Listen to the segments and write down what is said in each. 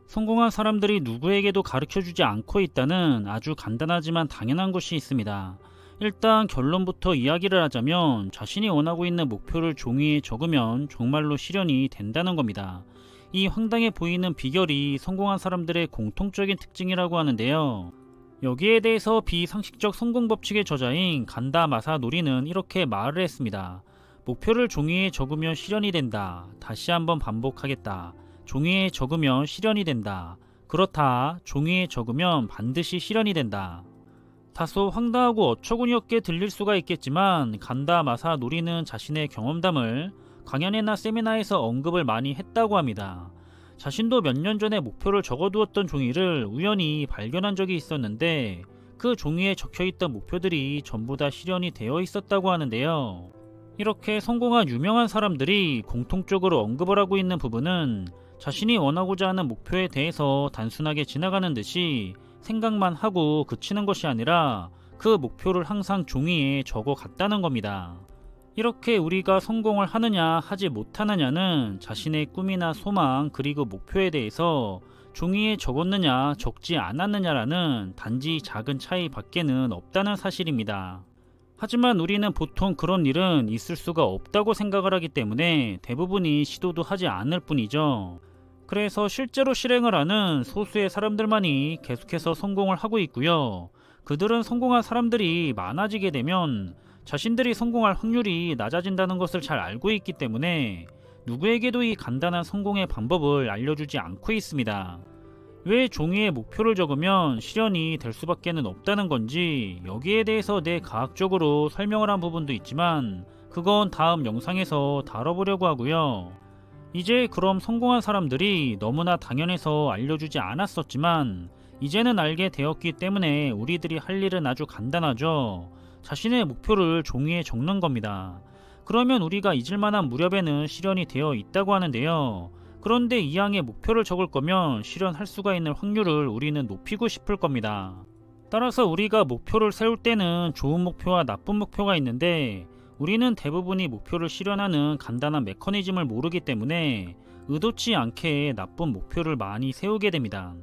성공한 사람들이 누구에게도 가르쳐주지 않고 있다는 아주 간단하지만 당연한 것이 있습니다. 일단 결론부터 이야기를 하자면 자신이 원하고 있는 목표를 종이에 적으면 정말로 실현이 된다는 겁니다. 이 황당해 보이는 비결이 성공한 사람들의 공통적인 특징이라고 하는데요. 여기에 대해서 비상식적 성공 법칙의 저자인 간다 마사노리는 이렇게 말을 했습니다. 목표를 종이에 적으면 실현이 된다. 다시 한번 반복하겠다. 종이에 적으면 실현이 된다. 그렇다. 종이에 적으면 반드시 실현이 된다. 다소 황당하고 어처구니없게 들릴 수가 있겠지만 간다 마사노리는 자신의 경험담을 강연이나 세미나에서 언급을 많이 했다고 합니다. 자신도 몇 년 전에 목표를 적어두었던 종이를 우연히 발견한 적이 있었는데 그 종이에 적혀있던 목표들이 전부 다 실현이 되어 있었다고 하는데요. 이렇게 성공한 유명한 사람들이 공통적으로 언급을 하고 있는 부분은 자신이 원하고자 하는 목표에 대해서 단순하게 지나가는 듯이 생각만 하고 그치는 것이 아니라 그 목표를 항상 종이에 적어 갔다는 겁니다. 이렇게 우리가 성공을 하느냐 하지 못하느냐는 자신의 꿈이나 소망 그리고 목표에 대해서 종이에 적었느냐 적지 않았느냐라는 단지 작은 차이 밖에는 없다는 사실입니다. 하지만 우리는 보통 그런 일은 있을 수가 없다고 생각을 하기 때문에 대부분이 시도도 하지 않을 뿐이죠. 그래서 실제로 실행을 하는 소수의 사람들만이 계속해서 성공을 하고 있고요. 그들은 성공한 사람들이 많아지게 되면 자신들이 성공할 확률이 낮아진다는 것을 잘 알고 있기 때문에 누구에게도 이 간단한 성공의 방법을 알려주지 않고 있습니다. 왜 종이에 목표를 적으면 실현이 될 수밖에는 없다는 건지 여기에 대해서 과학적으로 설명을 한 부분도 있지만 그건 다음 영상에서 다뤄보려고 하고요. 이제 그럼 성공한 사람들이 너무나 당연해서 알려주지 않았었지만 이제는 알게 되었기 때문에 우리들이 할 일은 아주 간단하죠. 자신의 목표를 종이에 적는 겁니다. 그러면 우리가 잊을 만한 무렵에는 실현이 되어 있다고 하는데요. 그런데 이왕의 목표를 적을 거면 실현할 수가 있는 확률을 우리는 높이고 싶을 겁니다. 따라서 우리가 목표를 세울 때는 좋은 목표와 나쁜 목표가 있는데 우리는 대부분이 목표를 실현하는 간단한 메커니즘을 모르기 때문에 의도치 않게 나쁜 목표를 많이 세우게 됩니다.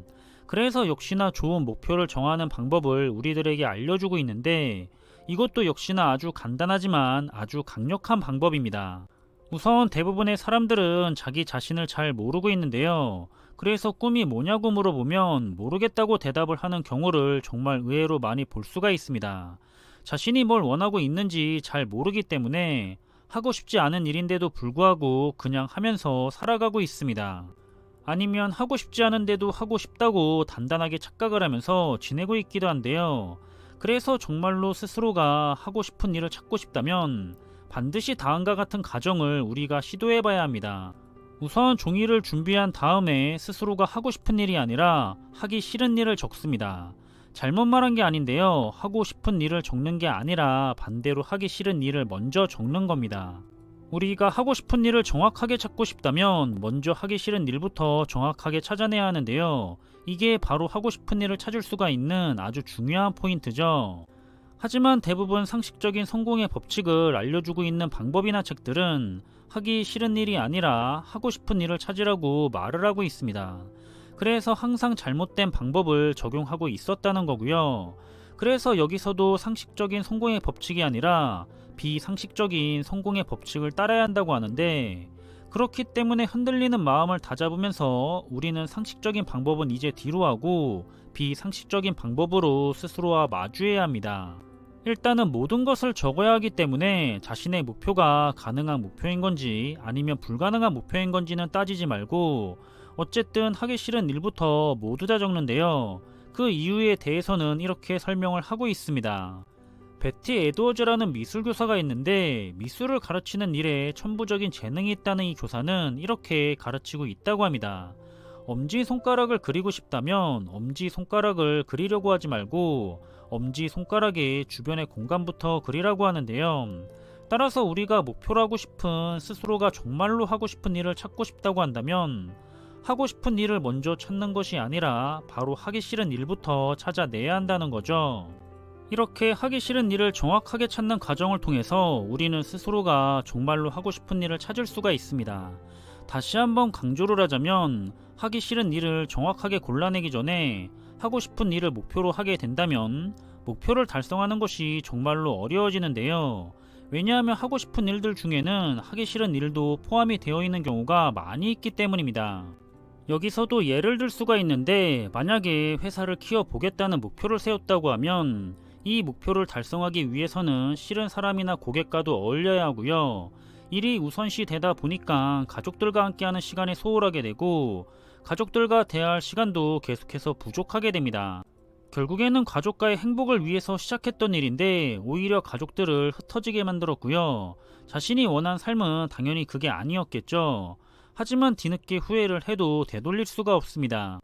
그래서 역시나 좋은 목표를 정하는 방법을 우리들에게 알려주고 있는데 이것도 역시나 아주 간단하지만 아주 강력한 방법입니다. 우선 대부분의 사람들은 자기 자신을 잘 모르고 있는데요. 그래서 꿈이 뭐냐고 물어보면 모르겠다고 대답을 하는 경우를 정말 의외로 많이 볼 수가 있습니다. 자신이 뭘 원하고 있는지 잘 모르기 때문에 하고 싶지 않은 일인데도 불구하고 그냥 하면서 살아가고 있습니다. 아니면 하고 싶지 않은데도 하고 싶다고 단단하게 착각을 하면서 지내고 있기도 한데요. 그래서 정말로 스스로가 하고 싶은 일을 찾고 싶다면 반드시 다음과 같은 과정을 우리가 시도해봐야 합니다. 우선 종이를 준비한 다음에 스스로가 하고 싶은 일이 아니라 하기 싫은 일을 적습니다. 잘못 말한 게 아닌데요. 하고 싶은 일을 적는 게 아니라 반대로 하기 싫은 일을 먼저 적는 겁니다. 우리가 하고 싶은 일을 정확하게 찾고 싶다면 먼저 하기 싫은 일부터 정확하게 찾아내야 하는데요. 이게 바로 하고 싶은 일을 찾을 수가 있는 아주 중요한 포인트죠. 하지만 대부분 상식적인 성공의 법칙을 알려주고 있는 방법이나 책들은 하기 싫은 일이 아니라 하고 싶은 일을 찾으라고 말을 하고 있습니다. 그래서 항상 잘못된 방법을 적용하고 있었다는 거고요. 그래서 여기서도 상식적인 성공의 법칙이 아니라 비상식적인 성공의 법칙을 따라야 한다고 하는데 그렇기 때문에 흔들리는 마음을 다잡으면서 우리는 상식적인 방법은 이제 뒤로 하고 비상식적인 방법으로 스스로와 마주해야 합니다. 일단은 모든 것을 적어야 하기 때문에 자신의 목표가 가능한 목표인 건지 아니면 불가능한 목표인 건지는 따지지 말고 어쨌든 하기 싫은 일부터 모두 다 적는데요. 그 이유에 대해서는 이렇게 설명을 하고 있습니다. 베티 에드워즈라는 미술 교사가 있는데 미술을 가르치는 일에 천부적인 재능이 있다는 이 교사는 이렇게 가르치고 있다고 합니다. 엄지손가락을 그리고 싶다면 엄지손가락을 그리려고 하지 말고 엄지손가락의 주변의 공간부터 그리라고 하는데요. 따라서 우리가 목표로 하고 싶은 스스로가 정말로 하고 싶은 일을 찾고 싶다고 한다면 하고 싶은 일을 먼저 찾는 것이 아니라 바로 하기 싫은 일부터 찾아내야 한다는 거죠. 이렇게 하기 싫은 일을 정확하게 찾는 과정을 통해서 우리는 스스로가 정말로 하고 싶은 일을 찾을 수가 있습니다. 다시 한번 강조를 하자면 하기 싫은 일을 정확하게 골라내기 전에 하고 싶은 일을 목표로 하게 된다면 목표를 달성하는 것이 정말로 어려워지는데요. 왜냐하면 하고 싶은 일들 중에는 하기 싫은 일도 포함이 되어 있는 경우가 많이 있기 때문입니다. 여기서도 예를 들 수가 있는데, 만약에 회사를 키워보겠다는 목표를 세웠다고 하면 이 목표를 달성하기 위해서는 싫은 사람이나 고객과도 어울려야 하고요. 일이 우선시 되다 보니까 가족들과 함께하는 시간이 소홀하게 되고 가족들과 대화할 시간도 계속해서 부족하게 됩니다. 결국에는 가족과의 행복을 위해서 시작했던 일인데 오히려 가족들을 흩어지게 만들었고요. 자신이 원한 삶은 당연히 그게 아니었겠죠. 하지만 뒤늦게 후회를 해도 되돌릴 수가 없습니다.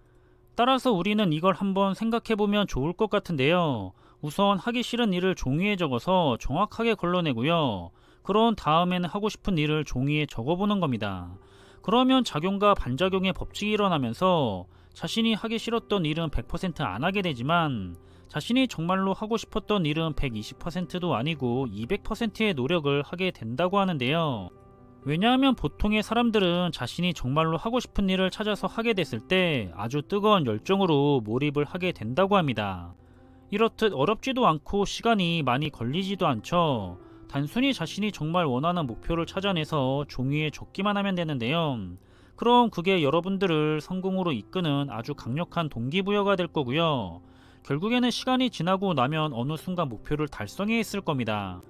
따라서 우리는 이걸 한번 생각해보면 좋을 것 같은데요. 우선 하기 싫은 일을 종이에 적어서 정확하게 걸러내고요. 그런 다음에는 하고 싶은 일을 종이에 적어보는 겁니다. 그러면 작용과 반작용의 법칙이 일어나면서 자신이 하기 싫었던 일은 100% 안 하게 되지만 자신이 정말로 하고 싶었던 일은 120%도 아니고 200%의 노력을 하게 된다고 하는데요. 왜냐하면 보통의 사람들은 자신이 정말로 하고 싶은 일을 찾아서 하게 됐을 때 아주 뜨거운 열정으로 몰입을 하게 된다고 합니다. 이렇듯 어렵지도 않고 시간이 많이 걸리지도 않죠. 단순히 자신이 정말 원하는 목표를 찾아내서 종이에 적기만 하면 되는데요. 그럼 그게 여러분들을 성공으로 이끄는 아주 강력한 동기부여가 될 거고요. 결국에는 시간이 지나고 나면 어느 순간 목표를 달성해 있을 겁니다.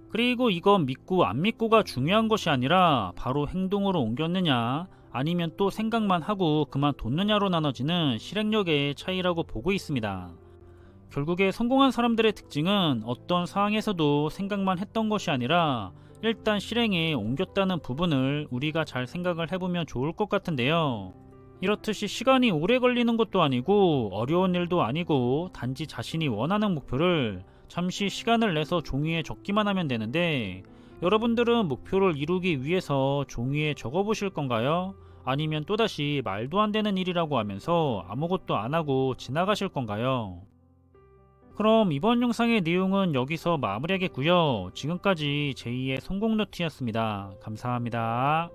그리고 이건 믿고 안 믿고가 중요한 것이 아니라 바로 행동으로 옮겼느냐 아니면 또 생각만 하고 그만뒀느냐로 나눠지는 실행력의 차이라고 보고 있습니다. 결국에 성공한 사람들의 특징은 어떤 상황에서도 생각만 했던 것이 아니라 일단 실행에 옮겼다는 부분을 우리가 잘 생각을 해보면 좋을 것 같은데요. 이렇듯이 시간이 오래 걸리는 것도 아니고 어려운 일도 아니고 단지 자신이 원하는 목표를 잠시 시간을 내서 종이에 적기만 하면 되는데, 여러분들은 목표를 이루기 위해서 종이에 적어보실 건가요? 아니면 또다시 말도 안 되는 일이라고 하면서 아무것도 안 하고 지나가실 건가요? 그럼 이번 영상의 내용은 여기서 마무리하겠고요. 지금까지 제2의 성공노트였습니다. 감사합니다.